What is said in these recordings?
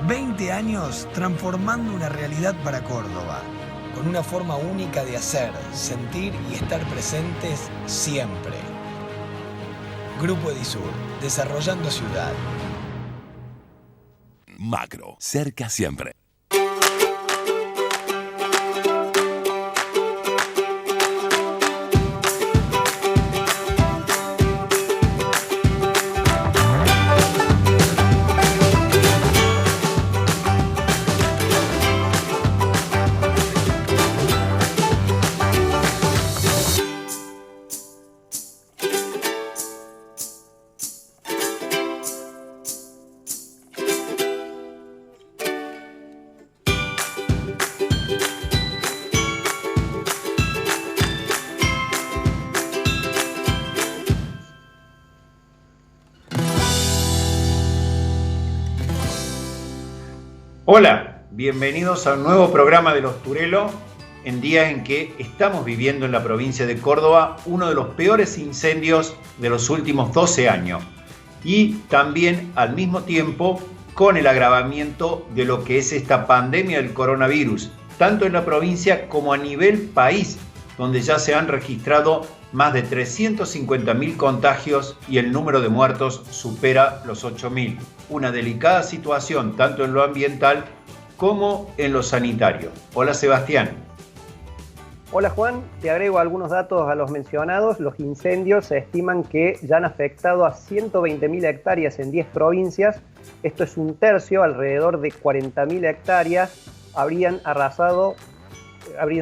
20 años transformando una realidad para Córdoba, con una forma única de hacer, sentir y estar presentes siempre. Grupo Edisur, desarrollando ciudad. Macro, cerca siempre. Hola, bienvenidos a un nuevo programa de Los Turelo, en días en que estamos viviendo en la provincia de Córdoba uno de los peores incendios de los últimos 12 años y también al mismo tiempo con el agravamiento de lo que es esta pandemia del coronavirus, tanto en la provincia como a nivel país, donde ya se han registrado más de 350.000 contagios y el número de muertos supera los 8.000. Una delicada situación tanto en lo ambiental como en lo sanitario. Hola Sebastián. Hola Juan, te agrego algunos datos a los mencionados. Los incendios se estiman que ya han afectado a 120.000 hectáreas en 10 provincias. Esto es un tercio, alrededor de 40.000 hectáreas habrían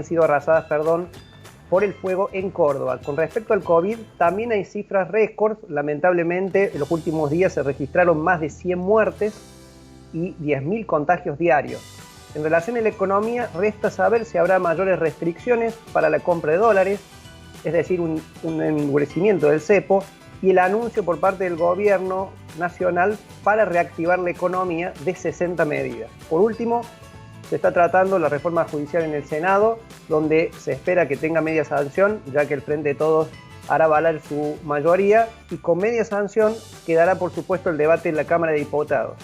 sido arrasadas por el fuego en Córdoba. Con respecto al COVID, también hay cifras récords. Lamentablemente, en los últimos días se registraron más de 100 muertes y 10.000 contagios diarios. En relación a la economía, resta saber si habrá mayores restricciones para la compra de dólares, es decir, un endurecimiento del cepo, y el anuncio por parte del gobierno nacional para reactivar la economía de 60 medidas. Por último, se está tratando la reforma judicial en el Senado, donde se espera que tenga media sanción, ya que el Frente de Todos hará valer su mayoría, y con media sanción quedará, por supuesto, el debate en la Cámara de Diputados.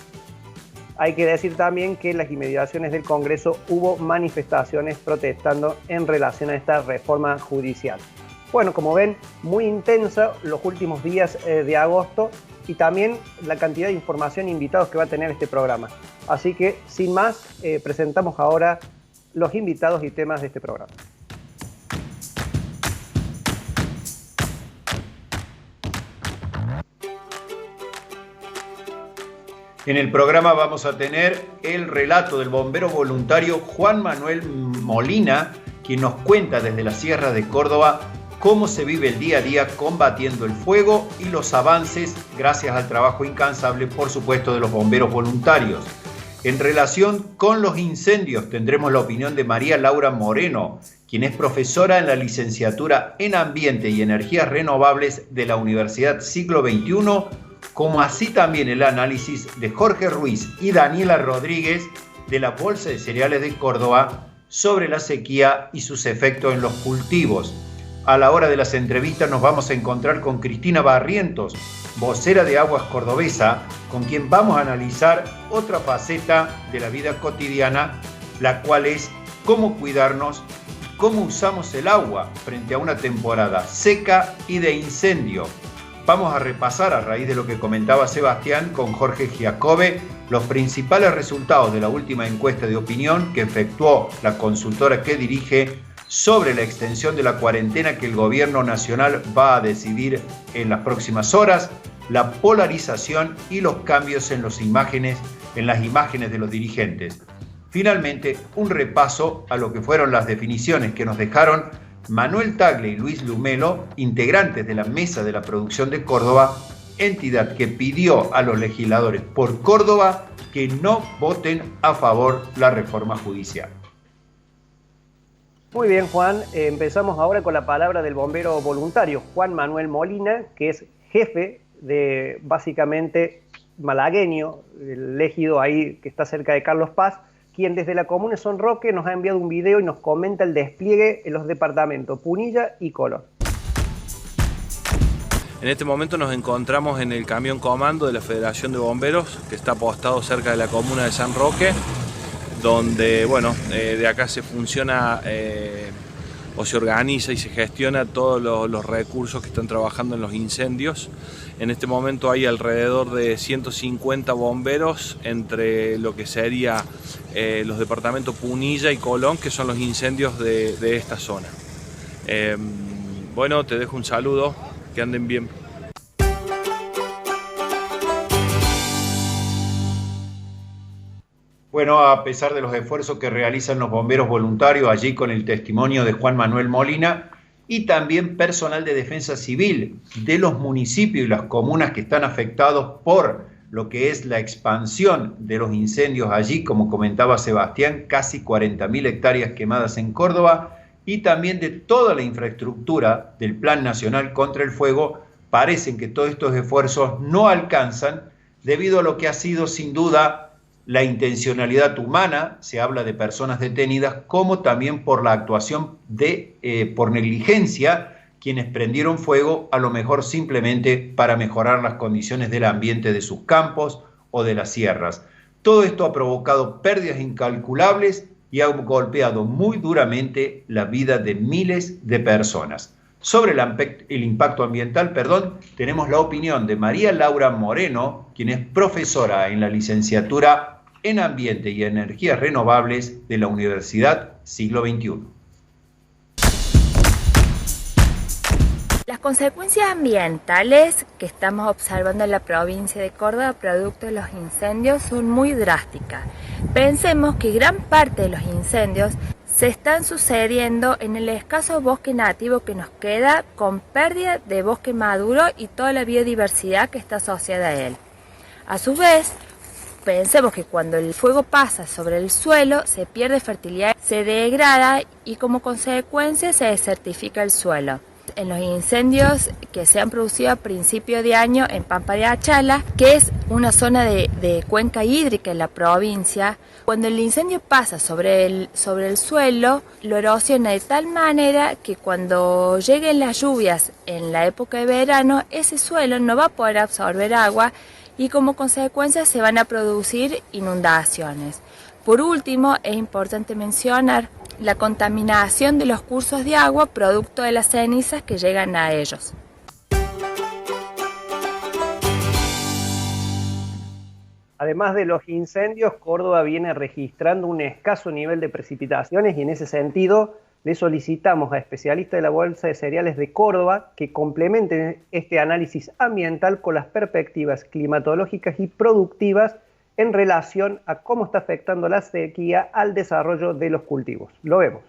Hay que decir también que en las inmediaciones del Congreso hubo manifestaciones protestando en relación a esta reforma judicial. Bueno, como ven, muy intensa los últimos días de agosto, y también la cantidad de información e invitados que va a tener este programa. Así que, sin más, presentamos ahora los invitados y temas de este programa. En el programa vamos a tener el relato del bombero voluntario Juan Manuel Molina, quien nos cuenta desde la Sierra de Córdoba cómo se vive el día a día combatiendo el fuego y los avances gracias al trabajo incansable, por supuesto, de los bomberos voluntarios. En relación con los incendios tendremos la opinión de María Laura Moreno, quien es profesora en la licenciatura en Ambiente y Energías Renovables de la Universidad Siglo XXI, como así también el análisis de Jorge Ruiz y Daniela Rodríguez de la Bolsa de Cereales de Córdoba sobre la sequía y sus efectos en los cultivos. A la hora de las entrevistas nos vamos a encontrar con Cristina Barrientos, vocera de Aguas Cordobesa, con quien vamos a analizar otra faceta de la vida cotidiana, la cual es cómo cuidarnos, cómo usamos el agua frente a una temporada seca y de incendio. Vamos a repasar, a raíz de lo que comentaba Sebastián, con Jorge Giacobbe, los principales resultados de la última encuesta de opinión que efectuó la consultora que dirige sobre la extensión de la cuarentena que el gobierno nacional va a decidir en las próximas horas, la polarización y los cambios en las imágenes de los dirigentes. Finalmente, un repaso a lo que fueron las definiciones que nos dejaron Manuel Tagle y Luis Lumelo, integrantes de la Mesa de la Producción de Córdoba, entidad que pidió a los legisladores por Córdoba que no voten a favor la reforma judicial. Muy bien, Juan. Empezamos ahora con la palabra del bombero voluntario, Juan Manuel Molina, que es jefe de, básicamente, malagueño, el ejido ahí que está cerca de Carlos Paz, quien desde la comuna de Son Roque nos ha enviado un video y nos comenta el despliegue en los departamentos Punilla y Colón. En este momento nos encontramos en el camión comando de la Federación de Bomberos, que está apostado cerca de la comuna de San Roque, donde de acá se funciona o se organiza y se gestiona todos los recursos que están trabajando en los incendios. En este momento hay alrededor de 150 bomberos entre lo que sería los departamentos Punilla y Colón, que son los incendios de esta zona. Te dejo un saludo, que anden bien. Bueno, a pesar de los esfuerzos que realizan los bomberos voluntarios, allí con el testimonio de Juan Manuel Molina, y también personal de defensa civil de los municipios y las comunas que están afectados por lo que es la expansión de los incendios allí, como comentaba Sebastián, casi 40.000 hectáreas quemadas en Córdoba, y también de toda la infraestructura del Plan Nacional contra el Fuego, parecen que todos estos esfuerzos no alcanzan debido a lo que ha sido sin duda la intencionalidad humana. Se habla de personas detenidas, como también por la actuación por negligencia, quienes prendieron fuego a lo mejor simplemente para mejorar las condiciones del ambiente de sus campos o de las sierras. Todo esto ha provocado pérdidas incalculables y ha golpeado muy duramente la vida de miles de personas. Sobre el impacto ambiental, tenemos la opinión de María Laura Moreno, quien es profesora en la licenciatura en Ambiente y Energías Renovables de la Universidad Siglo XXI. Las consecuencias ambientales que estamos observando en la provincia de Córdoba producto de los incendios son muy drásticas. Pensemos que gran parte de los incendios se están sucediendo en el escaso bosque nativo que nos queda, con pérdida de bosque maduro y toda la biodiversidad que está asociada a él. A su vez, pensemos que cuando el fuego pasa sobre el suelo se pierde fertilidad, se degrada y como consecuencia se desertifica el suelo. En los incendios que se han producido a principio de año en Pampa de Achala, que es una zona de cuenca hídrica en la provincia, cuando el incendio pasa sobre el suelo, lo erosiona de tal manera que cuando lleguen las lluvias en la época de verano, ese suelo no va a poder absorber agua y como consecuencia se van a producir inundaciones. Por último, es importante mencionar la contaminación de los cursos de agua producto de las cenizas que llegan a ellos. Además de los incendios, Córdoba viene registrando un escaso nivel de precipitaciones y en ese sentido le solicitamos a especialistas de la Bolsa de Cereales de Córdoba que complementen este análisis ambiental con las perspectivas climatológicas y productivas en relación a cómo está afectando la sequía al desarrollo de los cultivos. Lo vemos.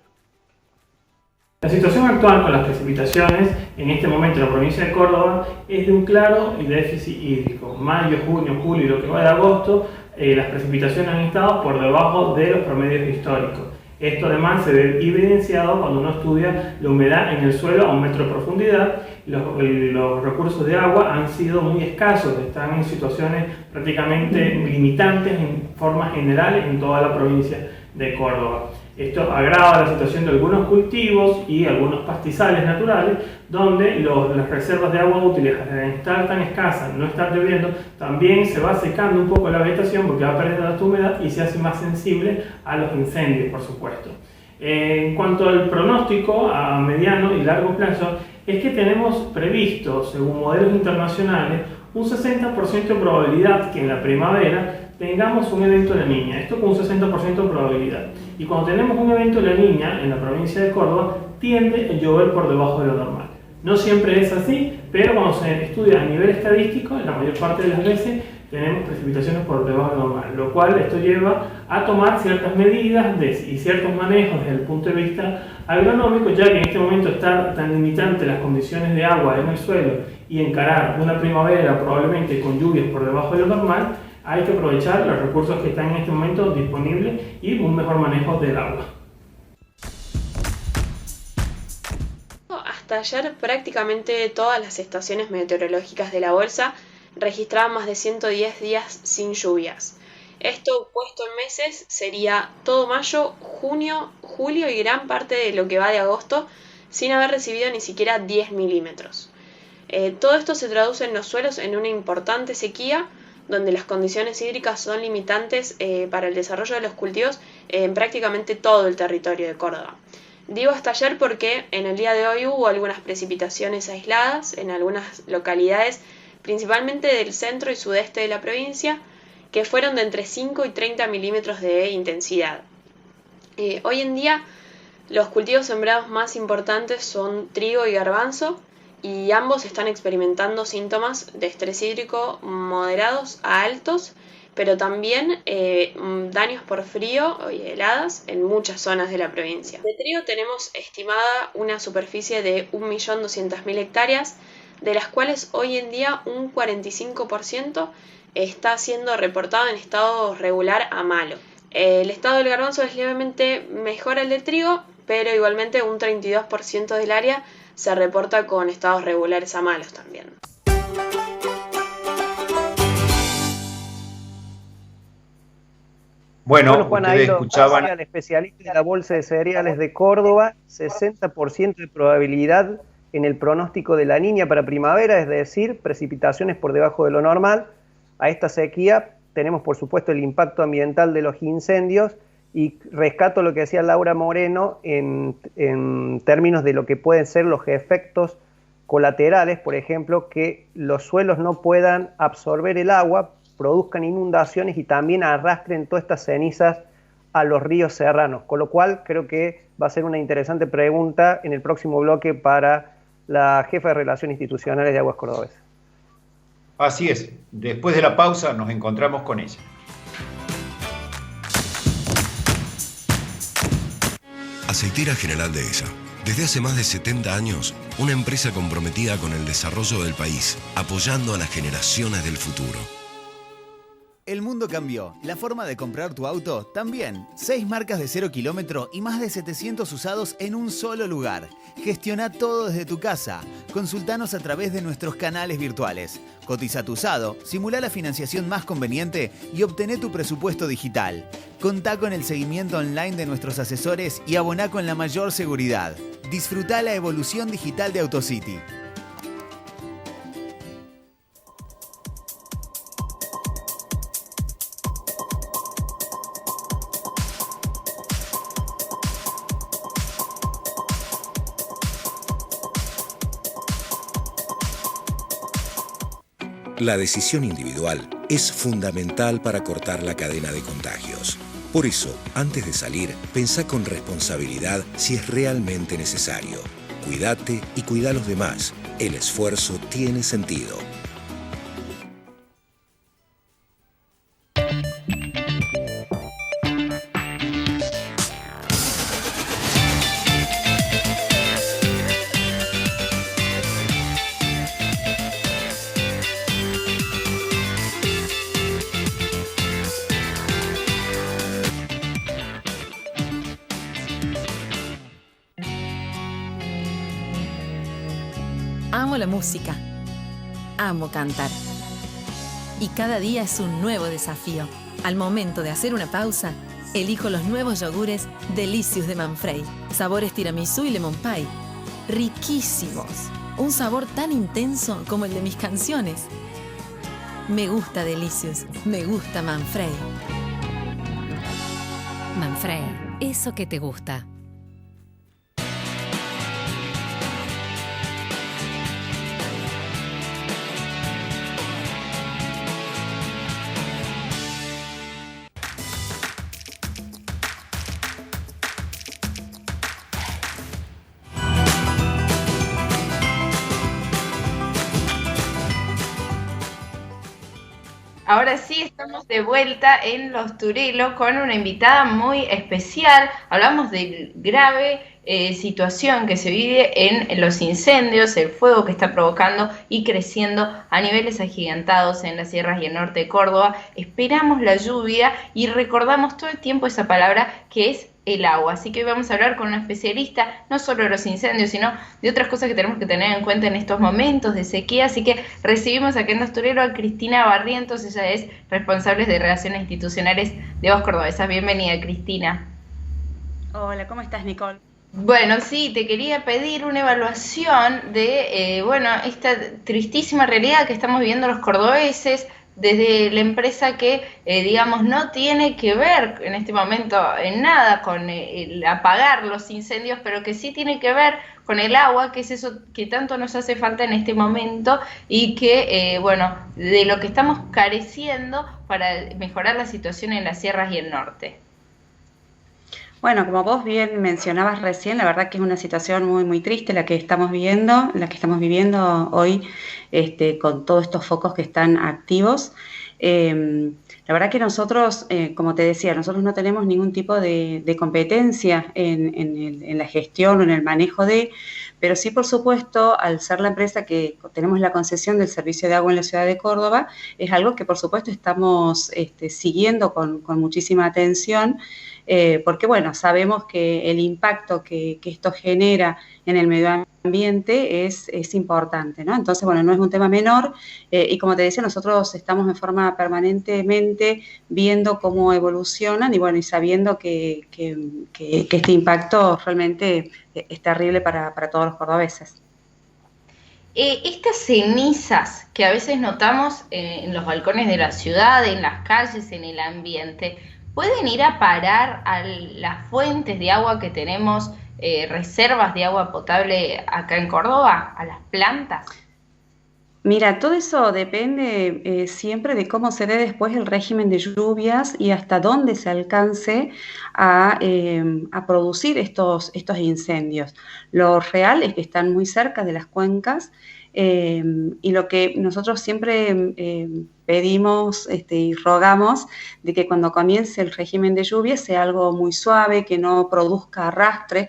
La situación actual con las precipitaciones en este momento en la provincia de Córdoba es de un claro déficit hídrico. Mayo, junio, julio y lo que va de agosto, las precipitaciones han estado por debajo de los promedios históricos. Esto además se ve evidenciado cuando uno estudia la humedad en el suelo a 1 metro de profundidad. Los recursos de agua han sido muy escasos, están en situaciones prácticamente limitantes en forma general en toda la provincia de Córdoba. Esto agrava la situación de algunos cultivos y algunos pastizales naturales, donde las reservas de agua útiles, al estar tan escasas, no estar lloviendo, también se va secando un poco la vegetación porque va perdiendo la humedad y se hace más sensible a los incendios, por supuesto. En cuanto al pronóstico a mediano y largo plazo, es que tenemos previsto, según modelos internacionales, un 60% de probabilidad que en la primavera tengamos un evento de La Niña, esto con un 60% de probabilidad. Y cuando tenemos un evento de La Niña en la provincia de Córdoba, tiende a llover por debajo de lo normal. No siempre es así, pero cuando se estudia a nivel estadístico, la mayor parte de las veces tenemos precipitaciones por debajo de lo normal, lo cual esto lleva a tomar ciertas medidas y ciertos manejos desde el punto de vista agronómico, ya que en este momento está tan limitante las condiciones de agua en el suelo y encarar una primavera probablemente con lluvias por debajo de lo normal, hay que aprovechar los recursos que están en este momento disponibles y un mejor manejo del agua. Hasta ayer prácticamente todas las estaciones meteorológicas de la bolsa registraban más de 110 días sin lluvias. Esto puesto en meses sería todo mayo, junio, julio y gran parte de lo que va de agosto sin haber recibido ni siquiera 10 milímetros. Todo esto se traduce en los suelos en una importante sequía, donde las condiciones hídricas son limitantes para el desarrollo de los cultivos en prácticamente todo el territorio de Córdoba. Digo hasta ayer porque en el día de hoy hubo algunas precipitaciones aisladas en algunas localidades, principalmente del centro y sudeste de la provincia, que fueron de entre 5 y 30 milímetros de intensidad. Hoy en día los cultivos sembrados más importantes son trigo y garbanzo, y ambos están experimentando síntomas de estrés hídrico moderados a altos, pero también daños por frío y heladas en muchas zonas de la provincia. De trigo tenemos estimada una superficie de 1.200.000 hectáreas, de las cuales hoy en día un 45% está siendo reportado en estado regular a malo. El estado del garbanzo es levemente mejor al del trigo, pero igualmente un 32% del área se reporta con estados regulares a malos también. Bueno, Juan, ustedes ahí lo escuchaban. decía el especialista de la Bolsa de Cereales de Córdoba, 60% de probabilidad en el pronóstico de la Niña para primavera, es decir, precipitaciones por debajo de lo normal. A esta sequía tenemos, por supuesto, el impacto ambiental de los incendios, y rescato lo que decía Laura Moreno en términos de lo que pueden ser los efectos colaterales, por ejemplo, que los suelos no puedan absorber el agua, produzcan inundaciones y también arrastren todas estas cenizas a los ríos serranos, con lo cual creo que va a ser una interesante pregunta en el próximo bloque para la jefa de Relaciones Institucionales de Aguas Cordobesas. Así es, después de la pausa nos encontramos con ella. Aceitera General Dehesa. Desde hace más de 70 años, una empresa comprometida con el desarrollo del país, apoyando a las generaciones del futuro. El mundo cambió. La forma de comprar tu auto también. 6 marcas de 0 kilómetro y más de 700 usados en un solo lugar. Gestiona todo desde tu casa. Consultanos a través de nuestros canales virtuales. Cotiza tu usado, simula la financiación más conveniente y obtené tu presupuesto digital. Contá con el seguimiento online de nuestros asesores y aboná con la mayor seguridad. Disfrutá la evolución digital de Autocity. La decisión individual es fundamental para cortar la cadena de contagios. Por eso, antes de salir, pensá con responsabilidad si es realmente necesario. Cuídate y cuida a los demás. El esfuerzo tiene sentido. Amo la música, amo cantar. Y cada día es un nuevo desafío. Al momento de hacer una pausa, elijo los nuevos yogures Delicious de Manfrey. Sabores tiramisú y lemon pie. Riquísimos. Un sabor tan intenso como el de mis canciones. Me gusta Delicious, me gusta Manfrey. Manfrey, eso que te gusta. Ahora sí, estamos de vuelta en Los Turelo con una invitada muy especial. Hablamos de grave situación que se vive en los incendios, el fuego que está provocando y creciendo a niveles agigantados en las sierras y el norte de Córdoba. Esperamos la lluvia y recordamos todo el tiempo esa palabra que es el agua. Así que hoy vamos a hablar con una especialista, no solo de los incendios, sino de otras cosas que tenemos que tener en cuenta en estos momentos de sequía. Así que recibimos aquí en Los Turelo a Cristina Barrientos. Ella es responsable de Relaciones Institucionales de Aguas Cordobesas. Bienvenida, Cristina. Hola, ¿cómo estás, Nicole? Bueno, sí, te quería pedir una evaluación de, esta tristísima realidad que estamos viviendo los cordobeses desde la empresa que, digamos, no tiene que ver en este momento en nada con el apagar los incendios, pero que sí tiene que ver con el agua, que es eso que tanto nos hace falta en este momento y que, de lo que estamos careciendo para mejorar la situación en las sierras y el norte. Bueno, como vos bien mencionabas recién, la verdad que es una situación muy, muy triste la que estamos viviendo hoy, con todos estos focos que están activos. La verdad que nosotros, como te decía, nosotros no tenemos ningún tipo de competencia en la gestión o en el manejo pero sí, por supuesto, al ser la empresa que tenemos la concesión del servicio de agua en la ciudad de Córdoba, es algo que por supuesto estamos siguiendo con muchísima atención, porque bueno, sabemos que el impacto que esto genera en el medio ambiente es importante, ¿no? Entonces, bueno, no es un tema menor y como te decía, nosotros estamos en forma permanentemente viendo cómo evolucionan y bueno, y sabiendo que este impacto realmente es terrible para todos los cordobeses. Estas cenizas que a veces notamos en los balcones de la ciudad, en las calles, en el ambiente, ¿pueden ir a parar a las fuentes de agua que tenemos, reservas de agua potable acá en Córdoba, a las plantas? Mira, todo eso depende siempre de cómo se dé después el régimen de lluvias y hasta dónde se alcance a producir estos incendios. Lo real es que están muy cerca de las cuencas y lo que nosotros siempre pedimos y rogamos de que cuando comience el régimen de lluvias sea algo muy suave, que no produzca arrastre,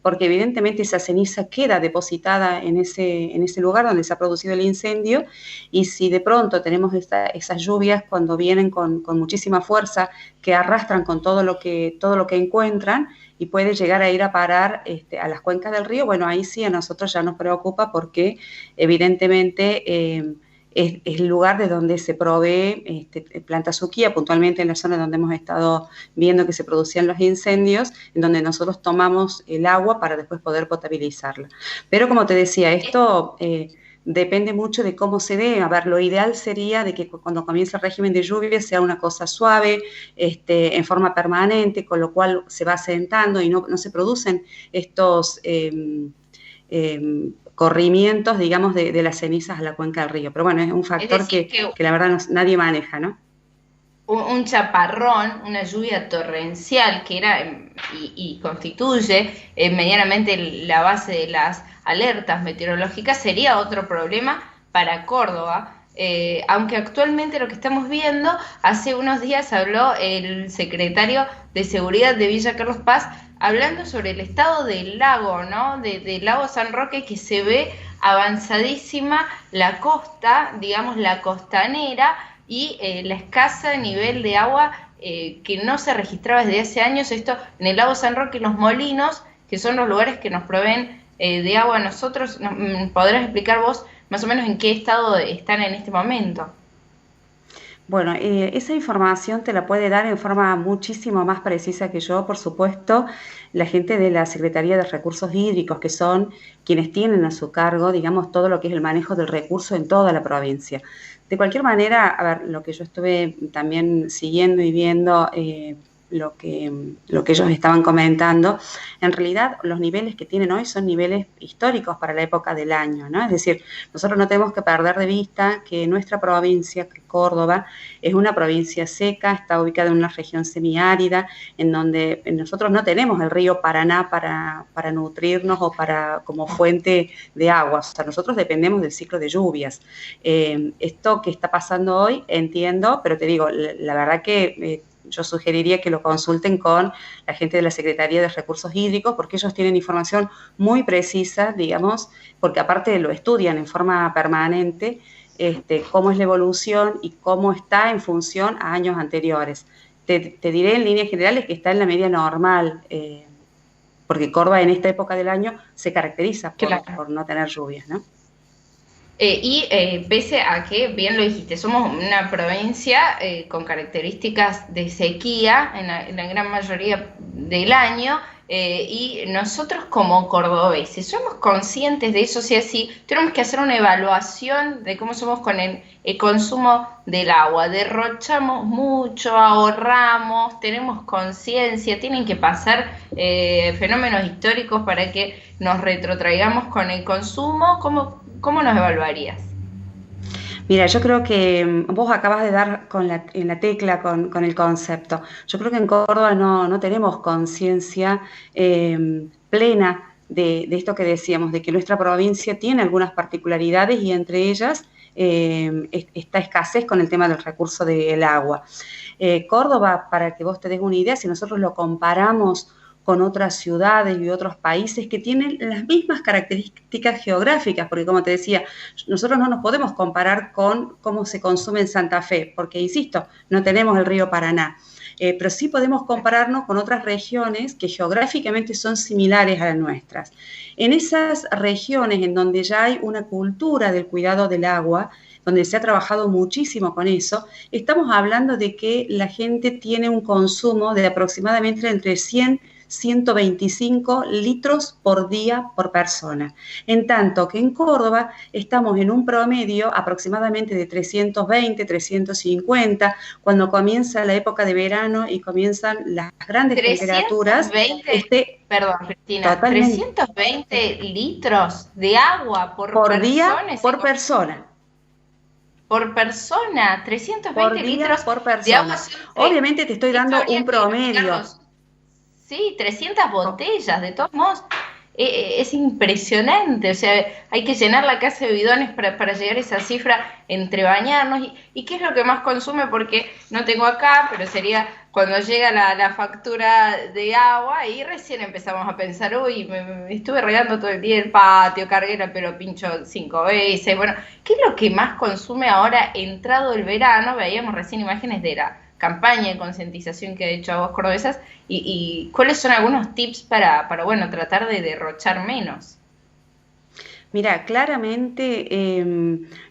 porque evidentemente esa ceniza queda depositada en ese lugar donde se ha producido el incendio y si de pronto tenemos esas lluvias cuando vienen con muchísima fuerza que arrastran con todo lo que encuentran y puede llegar a ir a parar a las cuencas del río, bueno, ahí sí a nosotros ya nos preocupa porque evidentemente es el lugar de donde se provee planta azuquía, puntualmente en la zona donde hemos estado viendo que se producían los incendios, en donde nosotros tomamos el agua para después poder potabilizarla. Pero como te decía, esto depende mucho de cómo se dé. A ver, lo ideal sería de que cuando comience el régimen de lluvia sea una cosa suave, en forma permanente, con lo cual se va asentando y no se producen estos corrimientos, digamos, de las cenizas a la cuenca del río. Pero bueno, es un factor que la verdad nadie maneja, ¿no? Un chaparrón, una lluvia torrencial que era y constituye medianamente la base de las alertas meteorológicas sería otro problema para Córdoba. Aunque actualmente lo que estamos viendo, hace unos días habló el secretario de Seguridad de Villa Carlos Paz hablando sobre el estado del lago, ¿no? Del lago San Roque, que se ve avanzadísima la costa, digamos la costanera, y la escasa nivel de agua que no se registraba desde hace años. Esto en el lago San Roque, los molinos, que son los lugares que nos proveen de agua a nosotros. ¿Podrás explicar vos más o menos en qué estado están en este momento? Bueno, esa información te la puede dar en forma muchísimo más precisa que yo, por supuesto, la gente de la Secretaría de Recursos Hídricos, que son quienes tienen a su cargo, digamos, todo lo que es el manejo del recurso en toda la provincia. De cualquier manera, a ver, lo que yo estuve también siguiendo y viendo, lo que ellos estaban comentando, en realidad los niveles que tienen hoy son niveles históricos para la época del año, ¿no? Es decir, nosotros no tenemos que perder de vista que nuestra provincia, Córdoba, es una provincia seca, está ubicada en una región semiárida, en donde nosotros no tenemos el río Paraná para nutrirnos o como fuente de agua. O sea, nosotros dependemos del ciclo de lluvias. Esto que está pasando hoy, entiendo, pero te digo, la verdad que yo sugeriría que lo consulten con la gente de la Secretaría de Recursos Hídricos, porque ellos tienen información muy precisa, digamos, porque aparte lo estudian en forma permanente, cómo es la evolución y cómo está en función a años anteriores. Te diré en líneas generales que está en la media normal, porque Córdoba en esta época del año se caracteriza por no tener lluvias, ¿no? Pese a que, bien lo dijiste, somos una provincia con características de sequía en la gran mayoría del año, y nosotros como cordobeses, ¿somos conscientes de eso? O sea, si tenemos que hacer una evaluación de cómo somos con el consumo del agua, derrochamos mucho, ahorramos, tenemos conciencia, tienen que pasar fenómenos históricos para que nos retrotraigamos con el consumo. ¿Cómo nos evaluarías? Mira, yo creo que vos acabas de dar en la tecla con el concepto. Yo creo que en Córdoba no tenemos conciencia plena de esto que decíamos, de que nuestra provincia tiene algunas particularidades y entre ellas esta escasez con el tema del recurso del agua. Córdoba, para que vos te des una idea, si nosotros lo comparamos con otras ciudades y otros países que tienen las mismas características geográficas, porque como te decía, nosotros no nos podemos comparar con cómo se consume en Santa Fe, porque, insisto, no tenemos el río Paraná, pero sí podemos compararnos con otras regiones que geográficamente son similares a las nuestras. En esas regiones en donde ya hay una cultura del cuidado del agua, donde se ha trabajado muchísimo con eso, estamos hablando de que la gente tiene un consumo de aproximadamente entre 125 litros por día por persona. En tanto que en Córdoba estamos en un promedio aproximadamente de 320, 350, cuando comienza la época de verano y comienzan las grandes temperaturas. Perdón, Cristina, totalmente. 320 litros de agua por día por persona. Por persona, 320 por día, litros por persona. De agua. Obviamente te estoy dando un promedio. Sí, 300 botellas, de todos modos, es impresionante, o sea, hay que llenar la casa de bidones para llegar a esa cifra entre bañarnos. ¿Y qué es lo que más consume? Porque no tengo acá, pero sería cuando llega la factura de agua y recién empezamos a pensar, uy, me estuve regando todo el día el patio, cargué el pelo pincho 5 veces. Bueno, ¿qué es lo que más consume ahora entrado el verano? Veíamos recién imágenes de la campaña de concientización que ha hecho Aguas Cordobesas y cuáles son algunos tips para bueno, tratar de derrochar menos. Mira, claramente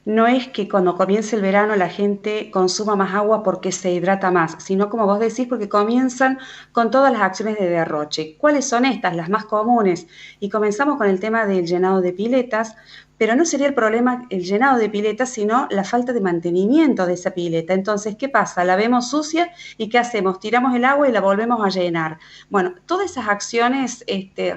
no es que cuando comience el verano la gente consuma más agua porque se hidrata más, sino como vos decís, porque comienzan con todas las acciones de derroche. ¿Cuáles son estas? Las más comunes. Y comenzamos con el tema del llenado de piletas, pero no sería el problema el llenado de piletas, sino la falta de mantenimiento de esa pileta. Entonces, ¿qué pasa? La vemos sucia y ¿qué hacemos? Tiramos el agua y la volvemos a llenar. Bueno, todas esas acciones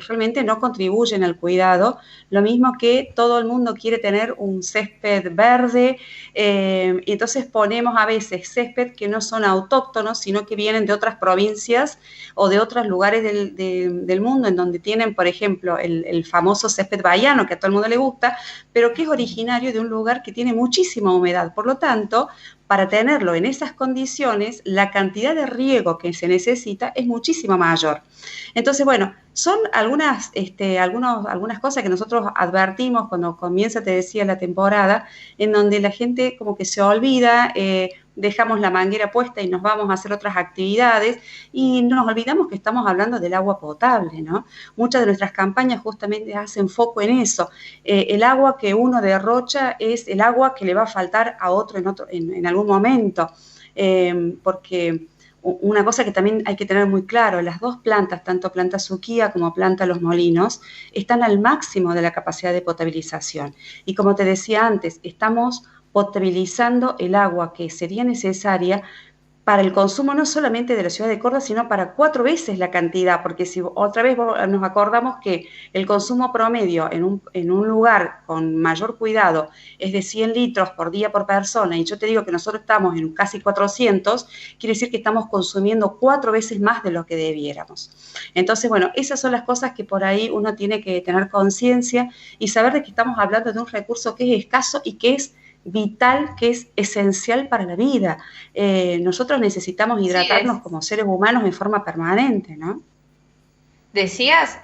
realmente no contribuyen al cuidado, lo mismo que todo el mundo quiere tener un césped verde, y entonces ponemos a veces césped que no son autóctonos, sino que vienen de otras provincias o de otros lugares del mundo, en donde tienen, por ejemplo, el famoso césped bahiano, que a todo el mundo le gusta, pero que es originario de un lugar que tiene muchísima humedad. Por lo tanto, para tenerlo en esas condiciones, la cantidad de riego que se necesita es muchísimo mayor. Entonces, bueno, son algunas cosas que nosotros advertimos cuando comienza, te decía, la temporada, en donde la gente como que se olvida, dejamos la manguera puesta y nos vamos a hacer otras actividades y nos olvidamos que estamos hablando del agua potable, ¿no? Muchas de nuestras campañas justamente hacen foco en eso. El agua que uno derrocha es el agua que le va a faltar a otro en algún momento, porque una cosa que también hay que tener muy claro, las dos plantas, tanto planta Suquía como planta Los Molinos, están al máximo de la capacidad de potabilización. Y como te decía antes, estamos potabilizando el agua que sería necesaria para el consumo no solamente de la ciudad de Córdoba, sino para 4 veces la cantidad, porque si otra vez nos acordamos que el consumo promedio en un lugar con mayor cuidado es de 100 litros por día por persona, y yo te digo que nosotros estamos en casi 400, quiere decir que estamos consumiendo 4 veces más de lo que debiéramos. Entonces, bueno, esas son las cosas que por ahí uno tiene que tener conciencia y saber de que estamos hablando de un recurso que es escaso y que es vital, que es esencial para la vida. Nosotros necesitamos hidratarnos como seres humanos en forma permanente, ¿no? Decías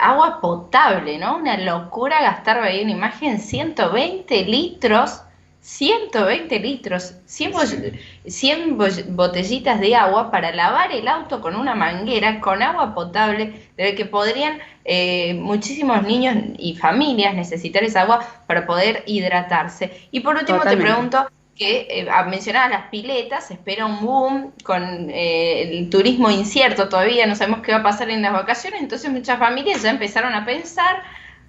agua potable, ¿no? Una locura gastar, veía una imagen, 120 litros, 100 botellitas de agua para lavar el auto con una manguera, con agua potable, de la que podrían muchísimos niños y familias necesitar esa agua para poder hidratarse. Y por último te pregunto, que mencionaba las piletas, se espera un boom con el turismo incierto todavía, no sabemos qué va a pasar en las vacaciones, entonces muchas familias ya empezaron a pensar,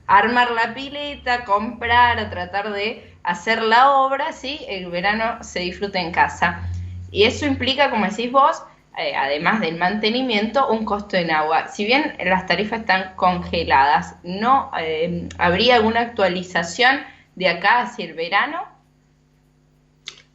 armar la pileta, comprar, a tratar de hacer la obra, ¿sí? El verano se disfruta en casa. Y eso implica, como decís vos, además del mantenimiento, un costo en agua. Si bien las tarifas están congeladas, ¿no habría alguna actualización de acá hacia el verano?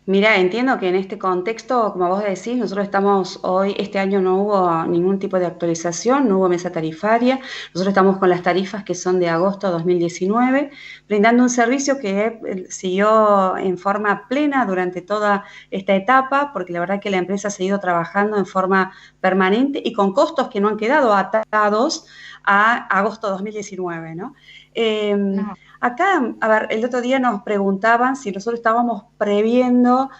Mira, entiendo que en este contexto, como vos decís, nosotros estamos hoy, este año no hubo ningún tipo de actualización, no hubo mesa tarifaria, nosotros estamos con las tarifas que son de agosto de 2019, brindando un servicio que siguió en forma plena durante toda esta etapa, porque la verdad que la empresa ha seguido trabajando en forma permanente y con costos que no han quedado atados a agosto de 2019, ¿no? Acá, a ver, el otro día nos preguntaban si nosotros estábamos previendo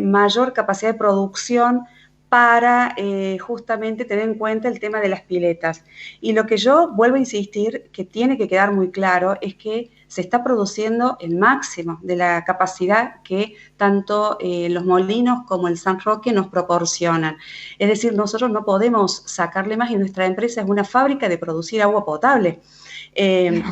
mayor capacidad de producción para justamente tener en cuenta el tema de las piletas. Y lo que yo vuelvo a insistir, que tiene que quedar muy claro, es que se está produciendo el máximo de la capacidad que tanto los molinos como el San Roque nos proporcionan. Es decir, nosotros no podemos sacarle más y nuestra empresa es una fábrica de producir agua potable.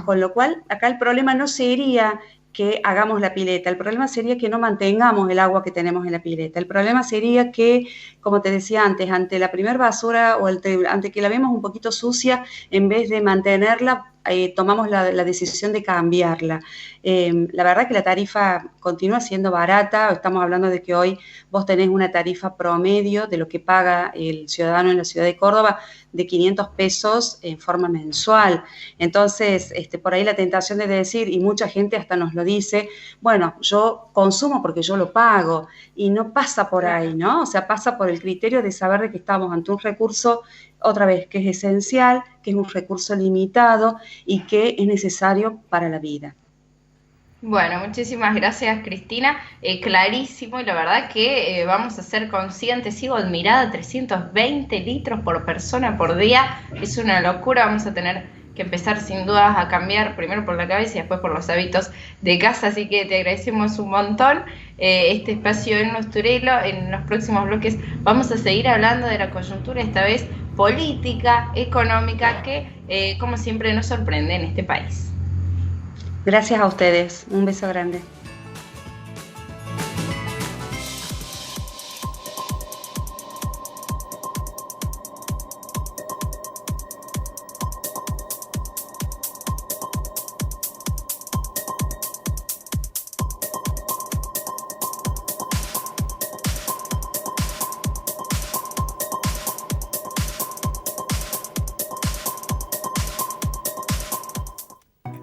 Con lo cual, acá el problema no sería que hagamos la pileta, el problema sería que no mantengamos el agua que tenemos en la pileta, el problema sería que, como te decía antes, ante la primer basura o ante que la vemos un poquito sucia, en vez de mantenerla, tomamos la decisión de cambiarla. La verdad que la tarifa continúa siendo barata, estamos hablando de que hoy vos tenés una tarifa promedio de lo que paga el ciudadano en la ciudad de Córdoba de 500 pesos en forma mensual. Entonces, por ahí la tentación de decir, y mucha gente hasta nos lo dice, bueno, yo consumo porque yo lo pago, y no pasa por ahí, ¿no? O sea, pasa por el criterio de saber de que estamos ante un recurso, otra vez, que es esencial, que es un recurso limitado y que es necesario para la vida. Bueno, muchísimas gracias, Cristina, clarísimo, y la verdad que vamos a ser conscientes, sigo admirada, 320 litros por persona por día, es una locura, vamos a tener que empezar sin dudas a cambiar, primero por la cabeza y después por los hábitos de casa, así que te agradecemos un montón este espacio en Nosturelo. En los próximos bloques vamos a seguir hablando de la coyuntura, esta vez política, económica, que como siempre nos sorprende en este país. Gracias a ustedes, un beso grande.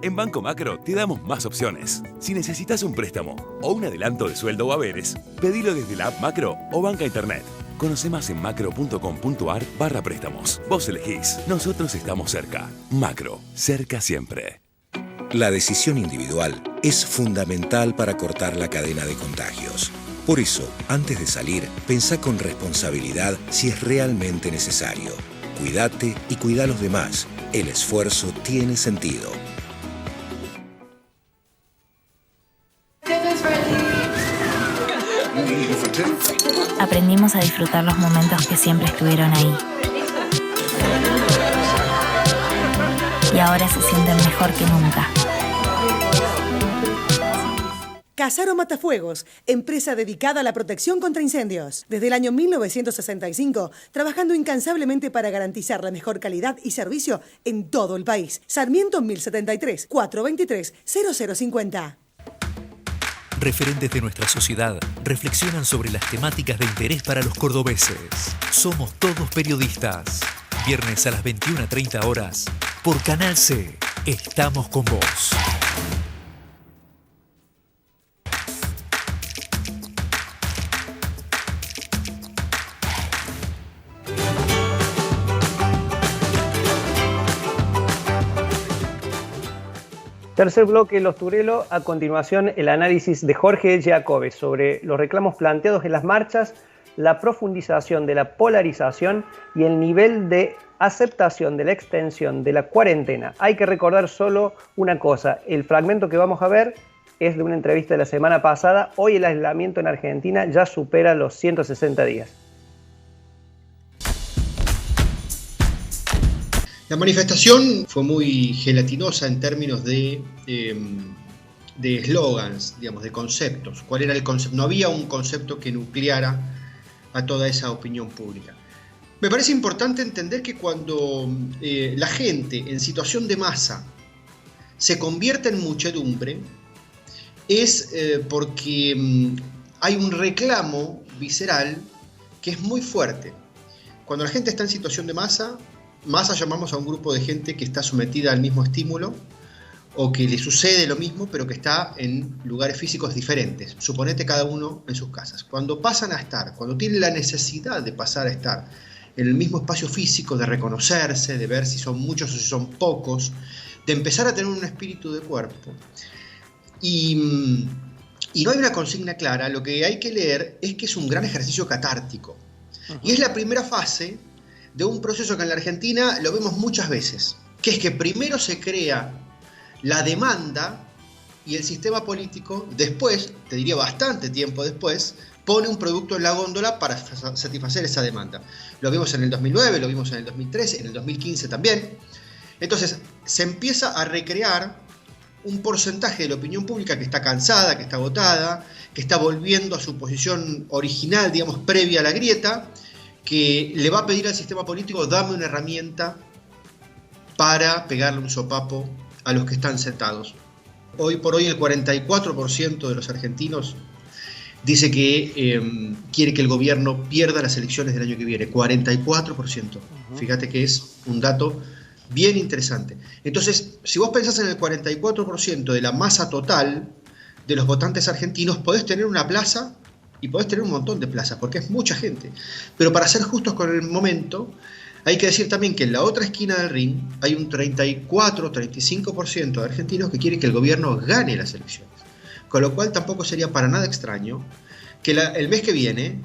En Banco Macro te damos más opciones. Si necesitas un préstamo o un adelanto de sueldo o haberes, pedilo desde la app Macro o banca internet. Conoce más en macro.com.ar/préstamos. Vos elegís, nosotros estamos cerca. Macro, cerca siempre. La decisión individual es fundamental para cortar la cadena de contagios. Por eso, antes de salir, pensá con responsabilidad si es realmente necesario. Cuídate y cuida a los demás. El esfuerzo tiene sentido. Aprendimos a disfrutar los momentos que siempre estuvieron ahí. Y ahora se sienten mejor que nunca. Casaro Matafuegos, empresa dedicada a la protección contra incendios. Desde el año 1965, trabajando incansablemente para garantizar la mejor calidad y servicio en todo el país. Sarmiento 1073, 423-0050. Referentes de nuestra sociedad reflexionan sobre las temáticas de interés para los cordobeses. Somos todos periodistas. Viernes a las 21:30 horas. Por Canal C. Estamos con vos. Tercer bloque, Los Turelo. A continuación, el análisis de Jorge Giacobbe sobre los reclamos planteados en las marchas, la profundización de la polarización y el nivel de aceptación de la extensión de la cuarentena. Hay que recordar solo una cosa: el fragmento que vamos a ver es de una entrevista de la semana pasada. Hoy el aislamiento en Argentina ya supera los 160 días. La manifestación fue muy gelatinosa en términos de eslogans, digamos, de conceptos. ¿Cuál era el concepto? No había un concepto que nucleara a toda esa opinión pública. Me parece importante entender que cuando la gente en situación de masa se convierte en muchedumbre, es porque hay un reclamo visceral que es muy fuerte. Cuando la gente está en situación de masa llamamos a un grupo de gente que está sometida al mismo estímulo o que le sucede lo mismo, pero que está en lugares físicos diferentes. Suponete cada uno en sus casas. Cuando pasan a estar, cuando tienen la necesidad de pasar a estar en el mismo espacio físico, de reconocerse, de ver si son muchos o si son pocos, de empezar a tener un espíritu de cuerpo. Y no hay una consigna clara, lo que hay que leer es que es un gran ejercicio catártico. Y es la primera fase de un proceso que en la Argentina lo vemos muchas veces, que es que primero se crea la demanda y el sistema político después, te diría bastante tiempo después, pone un producto en la góndola para satisfacer esa demanda. Lo vimos en el 2009, lo vimos en el 2013, en el 2015 también. Entonces se empieza a recrear un porcentaje de la opinión pública que está cansada, que está agotada, que está volviendo a su posición original, digamos, previa a la grieta, que le va a pedir al sistema político, dame una herramienta para pegarle un sopapo a los que están sentados. Hoy por hoy el 44% de los argentinos dice que quiere que el gobierno pierda las elecciones del año que viene. 44%. Fíjate que es un dato bien interesante. Entonces, si vos pensás en el 44% de la masa total de los votantes argentinos, podés tener una plaza y podés tener un montón de plazas, porque es mucha gente. Pero para ser justos con el momento, hay que decir también que en la otra esquina del ring hay un 34-35% de argentinos que quieren que el gobierno gane las elecciones. Con lo cual tampoco sería para nada extraño que el mes que viene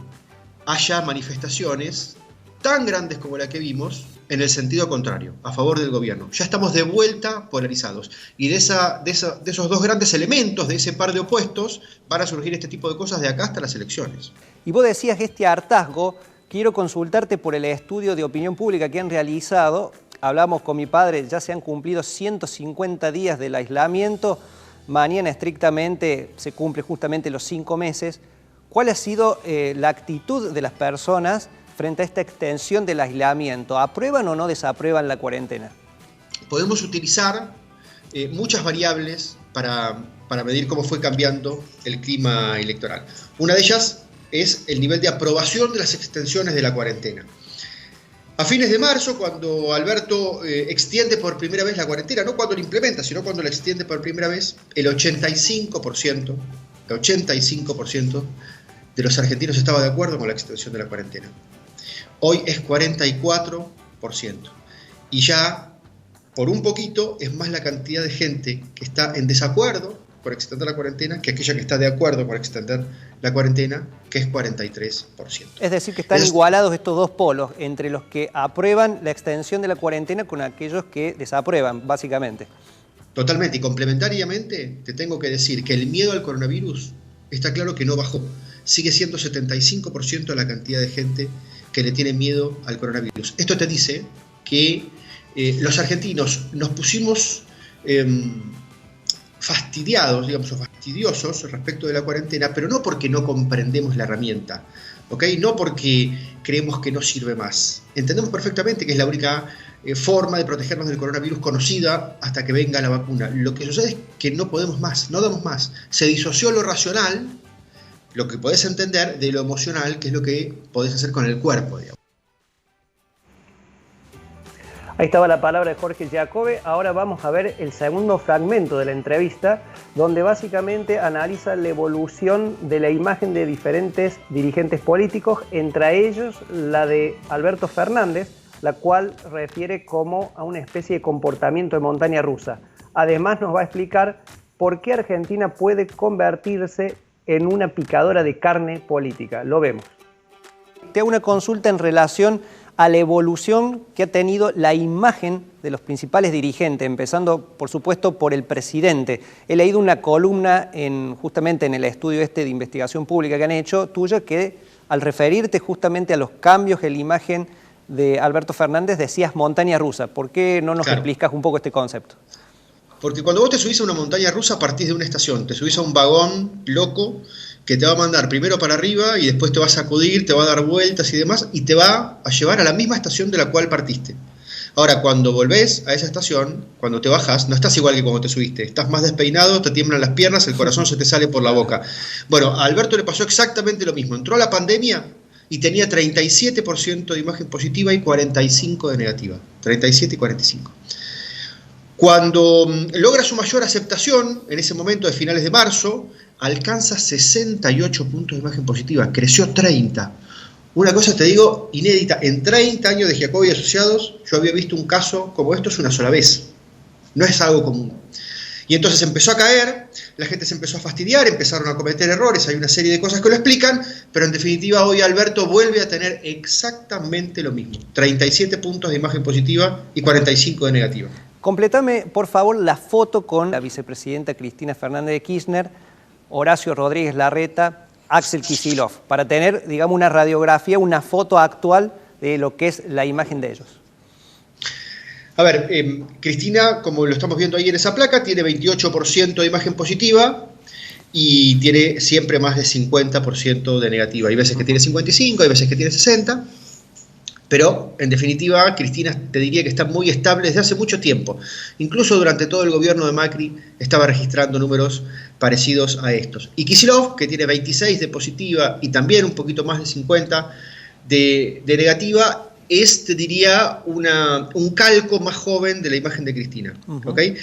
haya manifestaciones tan grandes como la que vimos en el sentido contrario, a favor del gobierno. Ya estamos de vuelta polarizados. Y de esos dos grandes elementos, de ese par de opuestos, van a surgir este tipo de cosas de acá hasta las elecciones. Y vos decías este hartazgo, quiero consultarte por el estudio de opinión pública que han realizado. Hablamos con mi padre, ya se han cumplido 150 días del aislamiento. Mañana estrictamente se cumple justamente los 5 meses. ¿Cuál ha sido la actitud de las personas frente a esta extensión del aislamiento? ¿Aprueban o no desaprueban la cuarentena? Podemos utilizar muchas variables para medir cómo fue cambiando el clima electoral. Una de ellas es el nivel de aprobación de las extensiones de la cuarentena. A fines de marzo, cuando Alberto extiende por primera vez la cuarentena, no cuando la implementa, sino cuando la extiende por primera vez, el 85% de los argentinos estaba de acuerdo con la extensión de la cuarentena. Hoy es 44%. Y ya, por un poquito, es más la cantidad de gente que está en desacuerdo por extender la cuarentena que aquella que está de acuerdo por extender la cuarentena, que es 43%. Es decir, que están igualados estos dos polos, entre los que aprueban la extensión de la cuarentena con aquellos que desaprueban, básicamente. Totalmente. Y complementariamente, te tengo que decir que el miedo al coronavirus está claro que no bajó. Sigue siendo 75% la cantidad de gente que le tiene miedo al coronavirus. Esto te dice que los argentinos nos pusimos fastidiados, digamos, o fastidiosos respecto de la cuarentena, pero no porque no comprendemos la herramienta, ¿ok? No porque creemos que no sirve más. Entendemos perfectamente que es la única forma de protegernos del coronavirus conocida hasta que venga la vacuna. Lo que sucede es que no podemos más, no damos más. Se disoció lo racional, lo que podés entender, de lo emocional, que es lo que podés hacer con el cuerpo, digamos. Ahí estaba la palabra de Jorge Giacobbe. Ahora vamos a ver el segundo fragmento de la entrevista, donde básicamente analiza la evolución de la imagen de diferentes dirigentes políticos, entre ellos la de Alberto Fernández, la cual refiere como a una especie de comportamiento de montaña rusa. Además nos va a explicar por qué Argentina puede convertirse en una picadora de carne política. Lo vemos. Te hago una consulta en relación a la evolución que ha tenido la imagen de los principales dirigentes, empezando, por supuesto, por el presidente. He leído una columna justamente en el estudio de investigación pública que han hecho, tuya, que al referirte justamente a los cambios en la imagen de Alberto Fernández decías montaña rusa. ¿Por qué no nos explicas un poco este concepto? Porque cuando vos te subís a una montaña rusa partís de una estación, te subís a un vagón loco que te va a mandar primero para arriba y después te va a sacudir, te va a dar vueltas y demás, y te va a llevar a la misma estación de la cual partiste. Ahora, cuando volvés a esa estación, cuando te bajás, no estás igual que cuando te subiste, estás más despeinado, te tiemblan las piernas, el corazón se te sale por la boca. Bueno, a Alberto le pasó exactamente lo mismo, entró a la pandemia y tenía 37% de imagen positiva y 45% de negativa, 37 y 45. Cuando logra su mayor aceptación, en ese momento de finales de marzo, alcanza 68 puntos de imagen positiva, creció 30. Una cosa te digo, inédita, en 30 años de Giacobbe y Asociados, yo había visto un caso como estos una sola vez. No es algo común. Y entonces empezó a caer, la gente se empezó a fastidiar, empezaron a cometer errores, hay una serie de cosas que lo explican, pero en definitiva hoy Alberto vuelve a tener exactamente lo mismo, 37 puntos de imagen positiva y 45 de negativa. Completame, por favor, la foto con la vicepresidenta Cristina Fernández de Kirchner, Horacio Rodríguez Larreta, Axel Kicillof, para tener, digamos, una radiografía, una foto actual de lo que es la imagen de ellos. A ver, Cristina, como lo estamos viendo ahí en esa placa, tiene 28% de imagen positiva y tiene siempre más de 50% de negativa. Hay veces que tiene 55, hay veces que tiene 60%. Pero, en definitiva, Cristina te diría que está muy estable desde hace mucho tiempo. Incluso durante todo el gobierno de Macri estaba registrando números parecidos a estos. Y Kicillof, que tiene 26 de positiva y también un poquito más de 50 de negativa, es, te diría, un calco más joven de la imagen de Cristina. ¿Okay?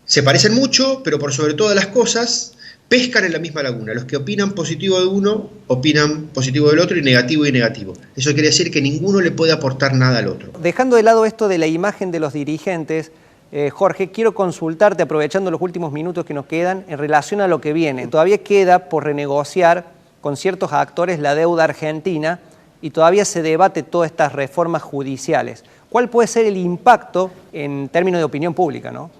Se parecen mucho, pero por sobre todas las cosas, pescan en la misma laguna. Los que opinan positivo de uno, opinan positivo del otro y negativo. Eso quiere decir que ninguno le puede aportar nada al otro. Dejando de lado esto de la imagen de los dirigentes, Jorge, quiero consultarte, aprovechando los últimos minutos que nos quedan, en relación a lo que viene. Todavía queda por renegociar con ciertos actores la deuda argentina y todavía se debate todas estas reformas judiciales. ¿Cuál puede ser el impacto en términos de opinión pública, no?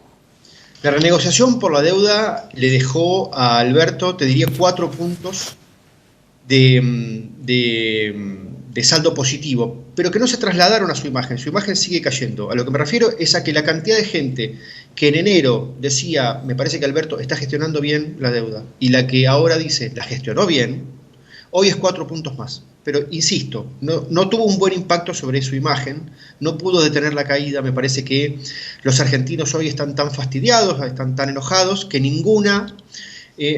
La renegociación por la deuda le dejó a Alberto, te diría, 4 puntos de saldo positivo, pero que no se trasladaron a su imagen. Su imagen sigue cayendo. A lo que me refiero es a que la cantidad de gente que en enero decía, me parece que Alberto está gestionando bien la deuda, y la que ahora dice, la gestionó bien, hoy es 4 puntos más. Pero, insisto, no tuvo un buen impacto sobre su imagen, no pudo detener la caída. Me parece que los argentinos hoy están tan fastidiados, están tan enojados, que ninguna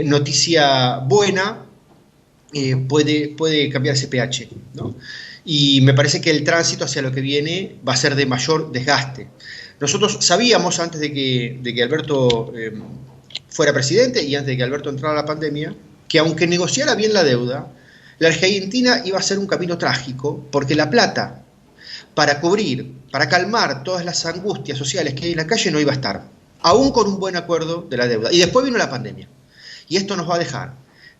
noticia buena puede cambiar ese pH, ¿no? Y me parece que el tránsito hacia lo que viene va a ser de mayor desgaste. Nosotros sabíamos, antes de que Alberto fuera presidente y antes de que Alberto entrara a la pandemia, que aunque negociara bien la deuda, la Argentina iba a ser un camino trágico, porque la plata para cubrir, para calmar todas las angustias sociales que hay en la calle no iba a estar, aún con un buen acuerdo de la deuda. Y después vino la pandemia. Y esto nos va a dejar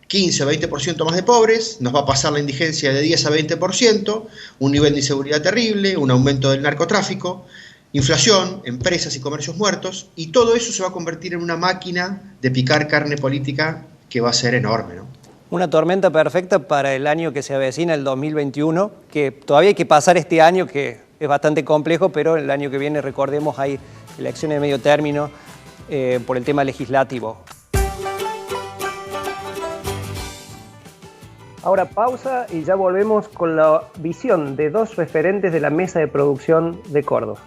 15 o 20% más de pobres, nos va a pasar la indigencia de 10 a 20%, un nivel de inseguridad terrible, un aumento del narcotráfico, inflación, empresas y comercios muertos, y todo eso se va a convertir en una máquina de picar carne política que va a ser enorme, ¿no? Una tormenta perfecta para el año que se avecina, el 2021, que todavía hay que pasar este año, que es bastante complejo, pero el año que viene, recordemos, hay elecciones de medio término por el tema legislativo. Ahora pausa y ya volvemos con la visión de dos referentes de la mesa de producción de Córdoba.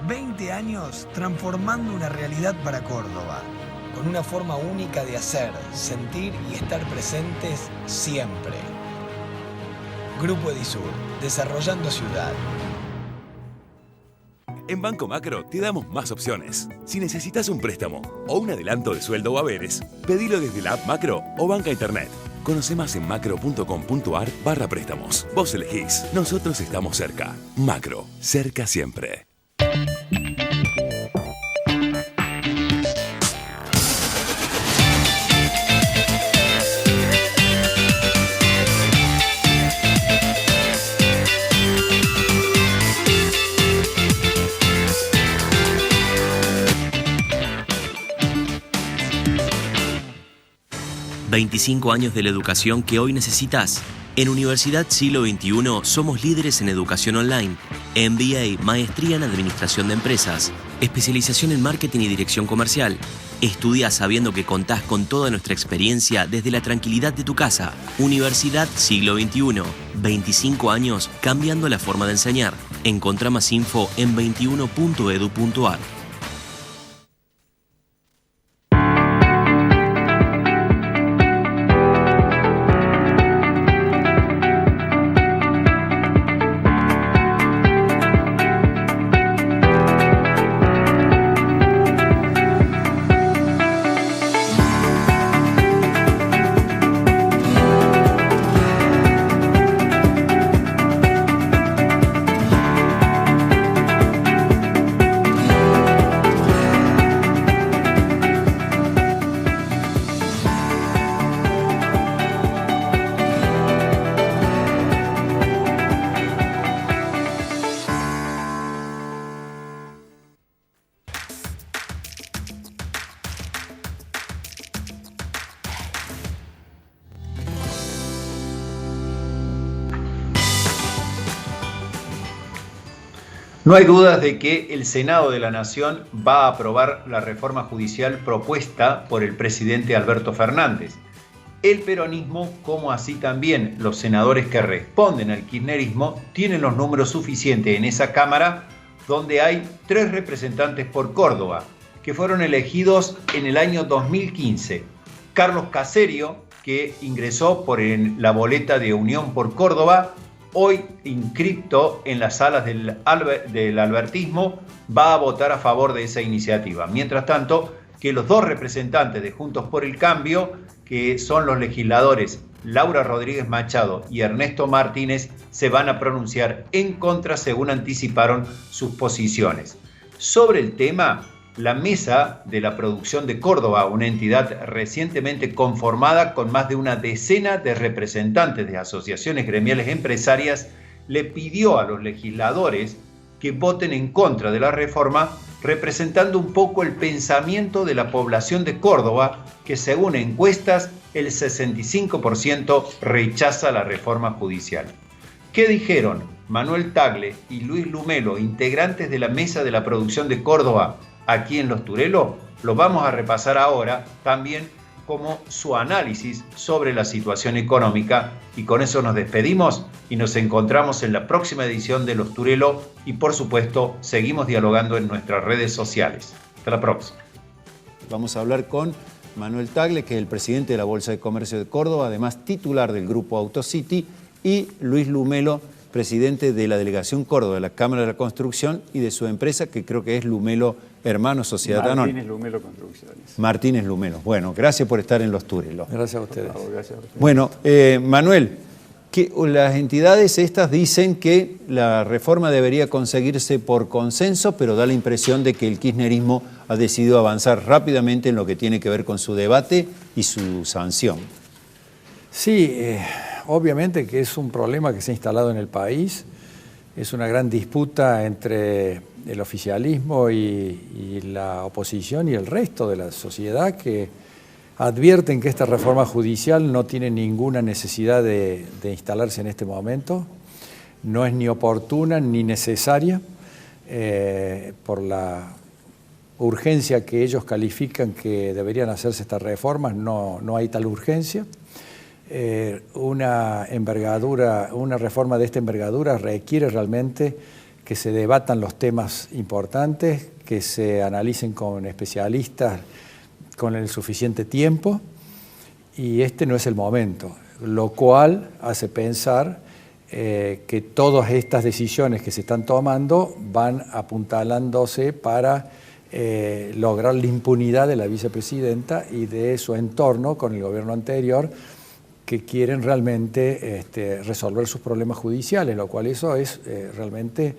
20 años transformando una realidad para Córdoba, con una forma única de hacer, sentir y estar presentes siempre. Grupo Edisur, desarrollando ciudad. En Banco Macro te damos más opciones. Si necesitas un préstamo o un adelanto de sueldo o haberes, pedilo desde la app Macro o banca internet. Conoce más en macro.com.ar/préstamos. Vos elegís. Nosotros estamos cerca. Macro. Cerca siempre. 25 años de la educación que hoy necesitas. En Universidad Siglo XXI somos líderes en educación online, MBA, maestría en administración de empresas, especialización en marketing y dirección comercial. Estudia sabiendo que contás con toda nuestra experiencia desde la tranquilidad de tu casa. Universidad Siglo XXI, 25 años cambiando la forma de enseñar. Encontrá más info en 21.edu.ar. No hay dudas de que el Senado de la Nación va a aprobar la reforma judicial propuesta por el presidente Alberto Fernández. El peronismo, como así también los senadores que responden al kirchnerismo, tienen los números suficientes en esa Cámara, donde hay 3 representantes por Córdoba, que fueron elegidos en el año 2015. Carlos Caserio, que ingresó por la boleta de Unión por Córdoba, hoy inscripto en las salas del albertismo, va a votar a favor de esa iniciativa. Mientras tanto, que los 2 representantes de Juntos por el Cambio, que son los legisladores Laura Rodríguez Machado y Ernesto Martínez, se van a pronunciar en contra, según anticiparon sus posiciones. Sobre el tema, la Mesa de la Producción de Córdoba, una entidad recientemente conformada con más de una decena de representantes de asociaciones gremiales empresarias, le pidió a los legisladores que voten en contra de la reforma, representando un poco el pensamiento de la población de Córdoba, que según encuestas el 65% rechaza la reforma judicial. ¿Qué dijeron Manuel Tagle y Luis Lumelo, integrantes de la Mesa de la Producción de Córdoba, aquí en Los Turelos? Lo vamos a repasar ahora también como su análisis sobre la situación económica, y con eso nos despedimos y nos encontramos en la próxima edición de Los Turelos y por supuesto seguimos dialogando en nuestras redes sociales. Hasta la próxima. Vamos a hablar con Manuel Tagle, que es el presidente de la Bolsa de Comercio de Córdoba, además titular del grupo Autocity, y Luis Lumelo, presidente de la Delegación Córdoba de la Cámara de la Construcción y de su empresa, que creo que es Lumelo Hermanos Sociedad Anónima. Martínez Lumelo Construcciones. Martínez Lumelo. Bueno, gracias por estar en Los Turelos. Gracias a ustedes. Bueno, Manuel, que las entidades estas dicen que la reforma debería conseguirse por consenso, pero da la impresión de que el kirchnerismo ha decidido avanzar rápidamente en lo que tiene que ver con su debate y su sanción. Sí, obviamente que es un problema que se ha instalado en el país. Es una gran disputa entre el oficialismo y la oposición y el resto de la sociedad, que advierten que esta reforma judicial no tiene ninguna necesidad de instalarse en este momento. No es ni oportuna ni necesaria por la urgencia que ellos califican que deberían hacerse estas reformas. No hay tal urgencia. Una reforma de esta envergadura requiere realmente que se debatan los temas importantes, que se analicen con especialistas con el suficiente tiempo, y este no es el momento, lo cual hace pensar que todas estas decisiones que se están tomando van apuntalándose para lograr la impunidad de la vicepresidenta y de su entorno con el gobierno anterior, que quieren realmente resolver sus problemas judiciales, lo cual eso es realmente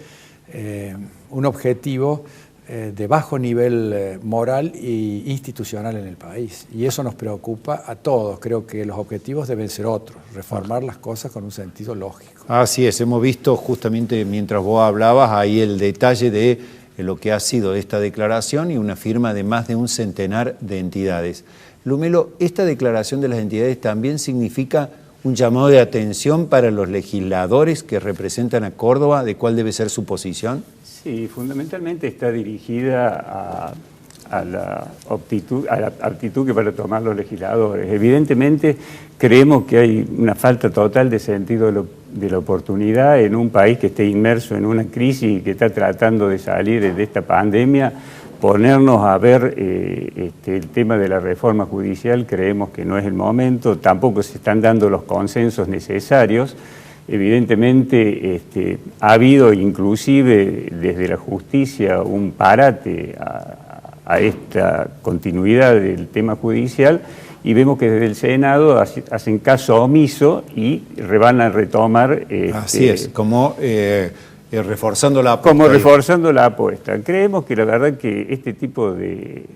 un objetivo de bajo nivel moral e institucional en el país. Y eso nos preocupa a todos. Creo que los objetivos deben ser otros, reformar las cosas con un sentido lógico. Así es, hemos visto justamente mientras vos hablabas ahí el detalle de lo que ha sido esta declaración y una firma de más de un centenar de entidades. Lumelo, ¿esta declaración de las entidades también significa un llamado de atención para los legisladores que representan a Córdoba de cuál debe ser su posición? Sí, fundamentalmente está dirigida a la aptitud que van a tomar los legisladores. Evidentemente creemos que hay una falta total de sentido de la oportunidad en un país que esté inmerso en una crisis y que está tratando de salir de esta pandemia. Ponernos a ver el tema de la reforma judicial, creemos que no es el momento, tampoco se están dando los consensos necesarios. Evidentemente ha habido inclusive desde la justicia un parate a esta continuidad del tema judicial y vemos que desde el Senado hacen caso omiso y van a retomar... Así es, como... reforzando la apuesta. Como reforzando la apuesta. Creemos que la verdad que este tipo de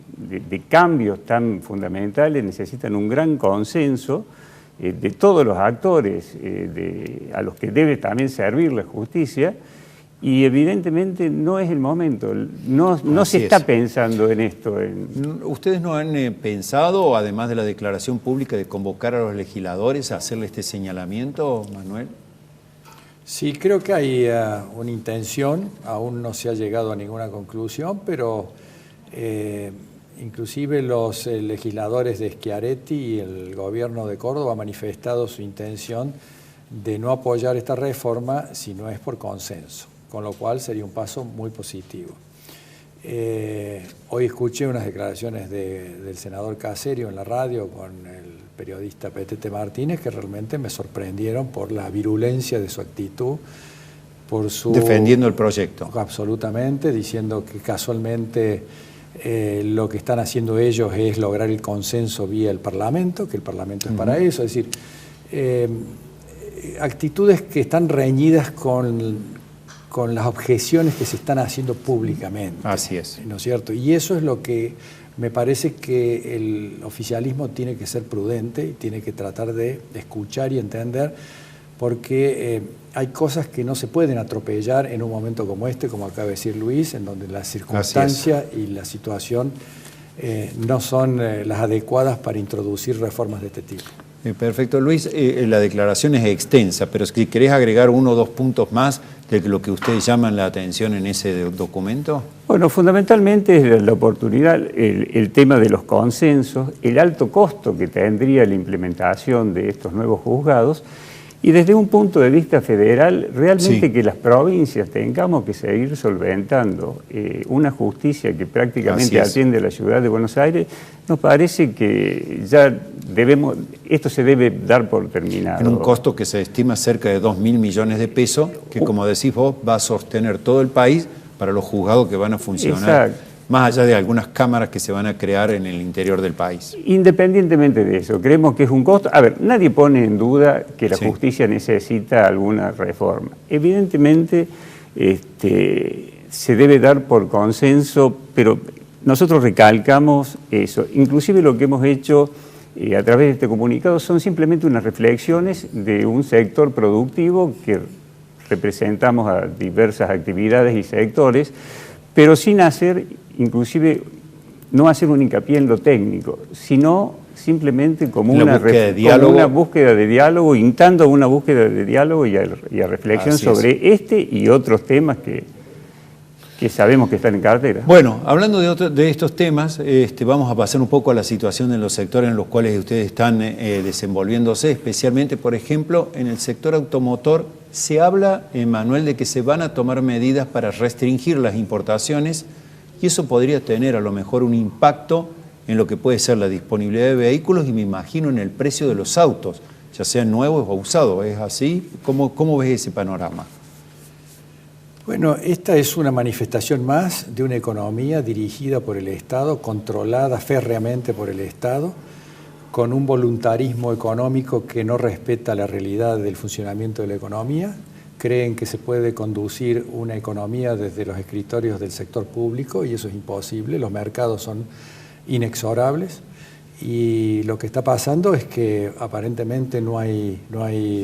cambios tan fundamentales necesitan un gran consenso de todos los actores a los que debe también servir la justicia y evidentemente no es el momento, no se está pensando en esto. ¿Ustedes no han pensado, además de la declaración pública, de convocar a los legisladores a hacerle este señalamiento, Manuel? Sí, creo que hay una intención, aún no se ha llegado a ninguna conclusión, pero inclusive los legisladores de Schiaretti y el gobierno de Córdoba han manifestado su intención de no apoyar esta reforma si no es por consenso, con lo cual sería un paso muy positivo. Hoy escuché unas declaraciones del senador Caserio en la radio con el periodista Petete Martínez que realmente me sorprendieron por la virulencia de su actitud, por su... Defendiendo el proyecto. Absolutamente, diciendo que casualmente lo que están haciendo ellos es lograr el consenso vía el Parlamento, que el Parlamento es para eso, es decir, actitudes que están reñidas con las objeciones que se están haciendo públicamente. Así es. ¿No es cierto? Y eso es lo que me parece que el oficialismo tiene que ser prudente y tiene que tratar de escuchar y entender, porque hay cosas que no se pueden atropellar en un momento como este, como acaba de decir Luis, en donde la circunstancia y la situación no son las adecuadas para introducir reformas de este tipo. Perfecto, Luis. La declaración es extensa, pero si querés agregar 1 o 2 puntos más de lo que ustedes llaman la atención en ese documento. Bueno, fundamentalmente es la oportunidad, el tema de los consensos, el alto costo que tendría la implementación de estos nuevos juzgados y desde un punto de vista federal, realmente que las provincias tengamos que seguir solventando una justicia que prácticamente atiende a la ciudad de Buenos Aires, nos parece que ya esto se debe dar por terminado. En un costo que se estima cerca de 2.000 millones de pesos, que como decís vos, va a sostener todo el país para los juzgados que van a funcionar. Exacto. Más allá de algunas cámaras que se van a crear en el interior del país. Independientemente de eso, creemos que es un costo. A ver, nadie pone en duda que la justicia necesita alguna reforma. Evidentemente se debe dar por consenso, pero nosotros recalcamos eso. Inclusive lo que hemos hecho a través de este comunicado son simplemente unas reflexiones de un sector productivo que representamos a diversas actividades y sectores, pero sin hacer, inclusive, no hacer un hincapié en lo técnico, sino simplemente como una búsqueda de diálogo, instando a una búsqueda de diálogo y a reflexión sobre este y otros temas que sabemos que están en cartera. Bueno, hablando de estos temas, vamos a pasar un poco a la situación en los sectores en los cuales ustedes están desenvolviéndose, especialmente, por ejemplo, en el sector automotor. Se habla, Manuel, de que se van a tomar medidas para restringir las importaciones y eso podría tener a lo mejor un impacto en lo que puede ser la disponibilidad de vehículos y me imagino en el precio de los autos, ya sean nuevos o usados. ¿Es así? ¿Cómo ves ese panorama? Bueno, esta es una manifestación más de una economía dirigida por el Estado, controlada férreamente por el Estado, con un voluntarismo económico que no respeta la realidad del funcionamiento de la economía. Creen que se puede conducir una economía desde los escritorios del sector público y eso es imposible, los mercados son inexorables Y lo que está pasando es que aparentemente no hay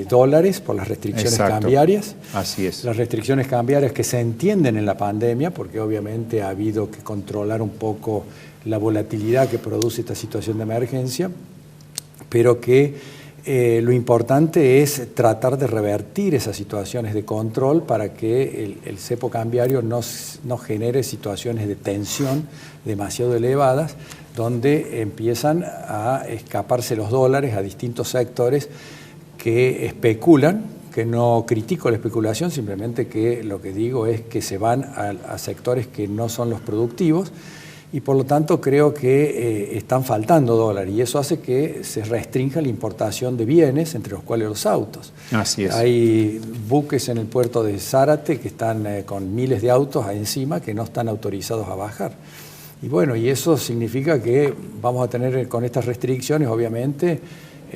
dólares por las restricciones cambiarias. Así es. Las restricciones cambiarias que se entienden en la pandemia, porque obviamente ha habido que controlar un poco la volatilidad que produce esta situación de emergencia, pero que lo importante es tratar de revertir esas situaciones de control para que el cepo cambiario no genere situaciones de tensión demasiado elevadas, donde empiezan a escaparse los dólares a distintos sectores que especulan, que no critico la especulación, simplemente que lo que digo es que se van a sectores que no son los productivos, y por lo tanto creo que están faltando dólares, y eso hace que se restrinja la importación de bienes, entre los cuales los autos. Así es. Hay buques en el puerto de Zárate que están con miles de autos encima que no están autorizados a bajar. Y bueno, y eso significa que vamos a tener con estas restricciones, obviamente,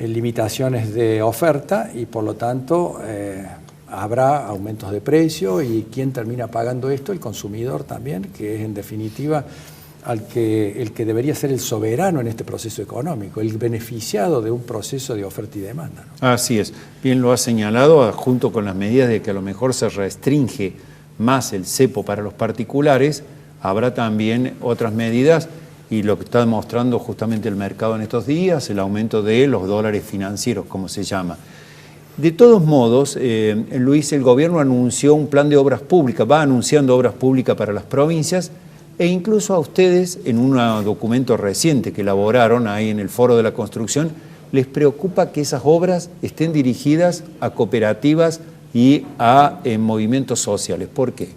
limitaciones de oferta, y por lo tanto habrá aumentos de precio, y ¿quién termina pagando esto? El consumidor también, que es en definitiva el que debería ser el soberano en este proceso económico, el beneficiado de un proceso de oferta y demanda, ¿no? Así es, bien lo ha señalado, junto con las medidas de que a lo mejor se restringe más el cepo para los particulares, habrá también otras medidas, y lo que está demostrando justamente el mercado en estos días, el aumento de los dólares financieros, como se llama. De todos modos, Luis, el gobierno anunció un plan de obras públicas, va anunciando obras públicas para las provincias, e incluso a ustedes, en un documento reciente que elaboraron ahí en el Foro de la Construcción, les preocupa que esas obras estén dirigidas a cooperativas y a movimientos sociales. ¿Por qué?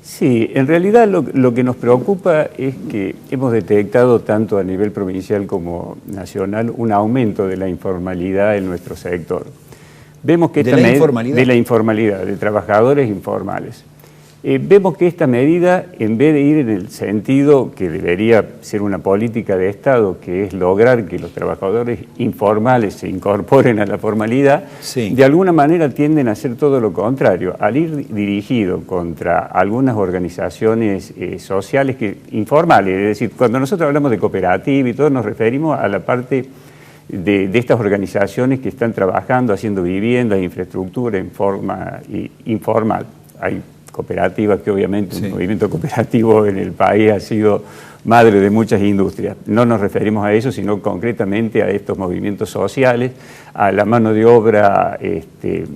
Sí, en realidad lo que nos preocupa es que hemos detectado tanto a nivel provincial como nacional un aumento de la informalidad en nuestro sector. Vemos que ¿De la informalidad? De trabajadores informales. Vemos que esta medida, en vez de ir en el sentido que debería ser una política de Estado, que es lograr que los trabajadores informales se incorporen a la formalidad, de alguna manera tienden a hacer todo lo contrario, al ir dirigido contra algunas organizaciones sociales informales. Es decir, cuando nosotros hablamos de cooperativa y todo, nos referimos a la parte de estas organizaciones que están trabajando, haciendo viviendas, infraestructura en forma informal. Hay cooperativas que obviamente el movimiento cooperativo en el país ha sido madre de muchas industrias. No nos referimos a eso, sino concretamente a estos movimientos sociales, a la mano de obra de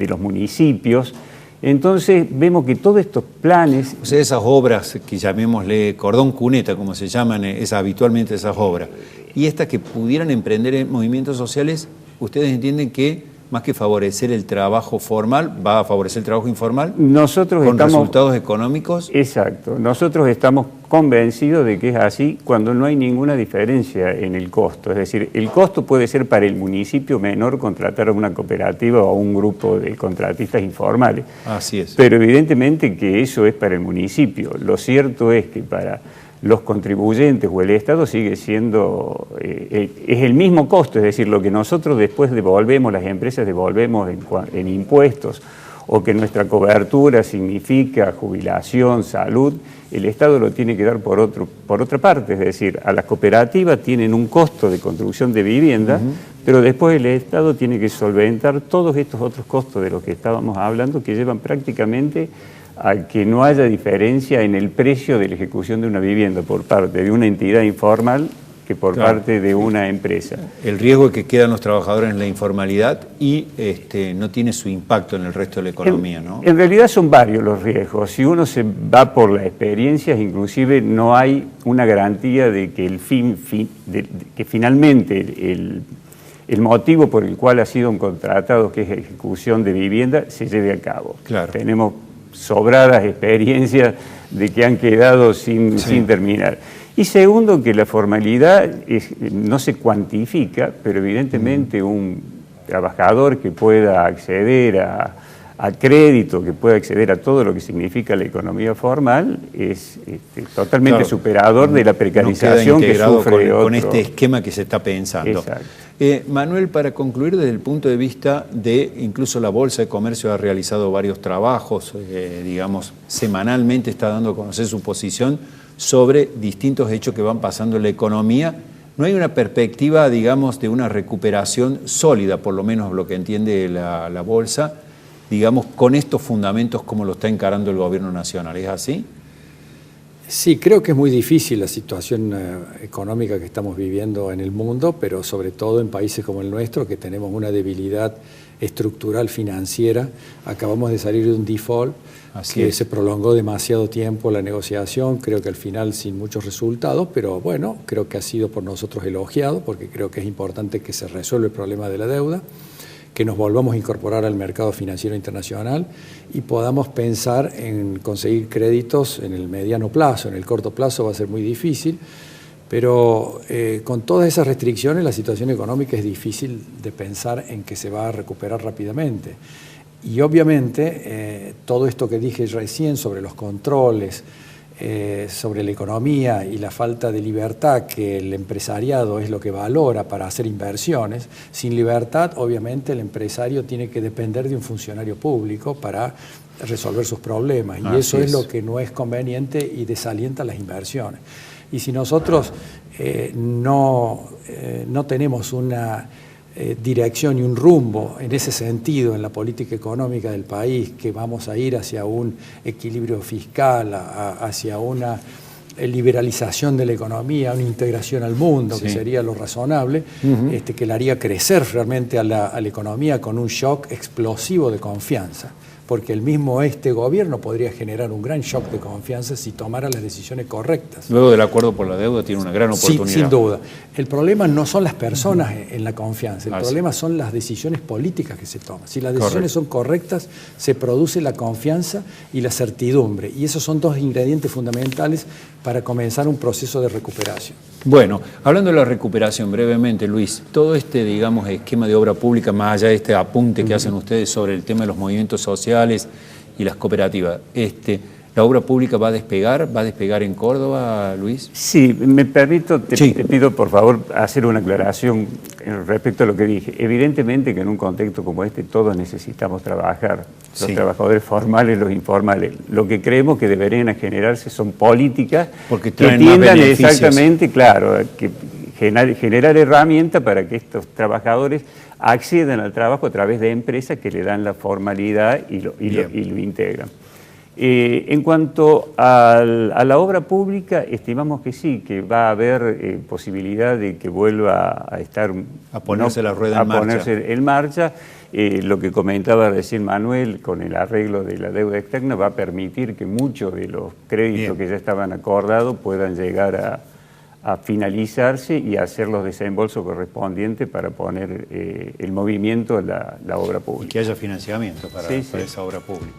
los municipios. Entonces vemos que todos estos planes... O sea, esas obras que llamémosle cordón cuneta, como se llaman habitualmente esas obras, y estas que pudieran emprender en movimientos sociales, ¿ustedes entienden que más que favorecer el trabajo formal, va a favorecer el trabajo informal? Nosotros con resultados económicos. Exacto. Nosotros estamos convencidos de que es así cuando no hay ninguna diferencia en el costo. Es decir, el costo puede ser para el municipio menor contratar a una cooperativa o a un grupo de contratistas informales. Así es. Pero evidentemente que eso es para el municipio. Lo cierto es que para los contribuyentes o el Estado sigue siendo, es el mismo costo, es decir, lo que nosotros después devolvemos, las empresas devolvemos en impuestos, o que nuestra cobertura significa jubilación, salud, el Estado lo tiene que dar por otra parte, es decir, a las cooperativas tienen un costo de construcción de vivienda, pero después el Estado tiene que solventar todos estos otros costos de los que estábamos hablando, que llevan prácticamente a que no haya diferencia en el precio de la ejecución de una vivienda por parte de una entidad informal que por parte de una empresa. El riesgo es que quedan los trabajadores en la informalidad y no tiene su impacto en el resto de la economía, ¿no? En realidad son varios los riesgos. Si uno se va por las experiencias, inclusive no hay una garantía de que que finalmente el motivo por el cual ha sido contratado, que es ejecución de vivienda, se lleve a cabo. Claro. Tenemos sobradas experiencias de que han quedado sin terminar. Y segundo, que la formalidad no se cuantifica, pero evidentemente un trabajador que pueda acceder a crédito, que pueda acceder a todo lo que significa la economía formal, es totalmente superador de la precarización que sufre con este esquema que se está pensando. Exacto. Manuel, para concluir desde el punto de vista de, incluso la Bolsa de Comercio ha realizado varios trabajos, digamos, semanalmente está dando a conocer su posición sobre distintos hechos que van pasando en la economía. No hay una perspectiva, digamos, de una recuperación sólida, por lo menos lo que entiende la Bolsa, digamos, con estos fundamentos como lo está encarando el gobierno nacional. ¿Es así? Sí, creo que es muy difícil la situación económica que estamos viviendo en el mundo, pero sobre todo en países como el nuestro, que tenemos una debilidad estructural financiera. Acabamos de salir de un default que se prolongó demasiado tiempo la negociación, creo que al final sin muchos resultados, pero bueno, creo que ha sido por nosotros elogiado, porque creo que es importante que se resuelva el problema de la deuda, que nos volvamos a incorporar al mercado financiero internacional y podamos pensar en conseguir créditos en el mediano plazo. En el corto plazo va a ser muy difícil, pero con todas esas restricciones la situación económica es difícil de pensar en que se va a recuperar rápidamente. Y obviamente todo esto que dije recién sobre los controles, sobre la economía y la falta de libertad que el empresariado es lo que valora para hacer inversiones. Sin libertad, obviamente, el empresario tiene que depender de un funcionario público para resolver sus problemas. Y eso es lo que no es conveniente y desalienta las inversiones. Y si nosotros no tenemos una dirección y un rumbo en ese sentido en la política económica del país, que vamos a ir hacia un equilibrio fiscal, hacia una liberalización de la economía, una integración al mundo, que sería lo razonable, que la haría crecer realmente a la economía con un shock explosivo de confianza. Porque el mismo gobierno podría generar un gran shock de confianza si tomara las decisiones correctas. Luego del acuerdo por la deuda tiene una gran oportunidad. Sin duda. El problema no son las personas en la confianza, el problema son las decisiones políticas que se toman. Si las decisiones son correctas, se produce la confianza y la certidumbre. Y esos son dos ingredientes fundamentales para comenzar un proceso de recuperación. Bueno, hablando de la recuperación brevemente, Luis, todo digamos, esquema de obra pública, más allá de este apunte que hacen ustedes sobre el tema de los movimientos sociales y las cooperativas, ¿la obra pública va a despegar en Córdoba, Luis? Sí, me permito, te pido por favor hacer una aclaración respecto a lo que dije. Evidentemente que en un contexto como este todos necesitamos trabajar, los trabajadores formales, los informales. Lo que creemos que deberían generarse son políticas que tiendan exactamente, claro, que generar herramientas para que estos trabajadores accedan al trabajo a través de empresas que le dan la formalidad y lo integran. En cuanto a la obra pública, estimamos que sí, que va a haber posibilidad de que vuelva a estar... A ponerse la rueda en marcha. A ponerse en marcha. Lo que comentaba recién Manuel, con el arreglo de la deuda externa, va a permitir que muchos de los créditos que ya estaban acordados puedan llegar a finalizarse y hacer los desembolsos correspondientes para poner el movimiento en la obra pública. Y que haya financiamiento para esa obra pública.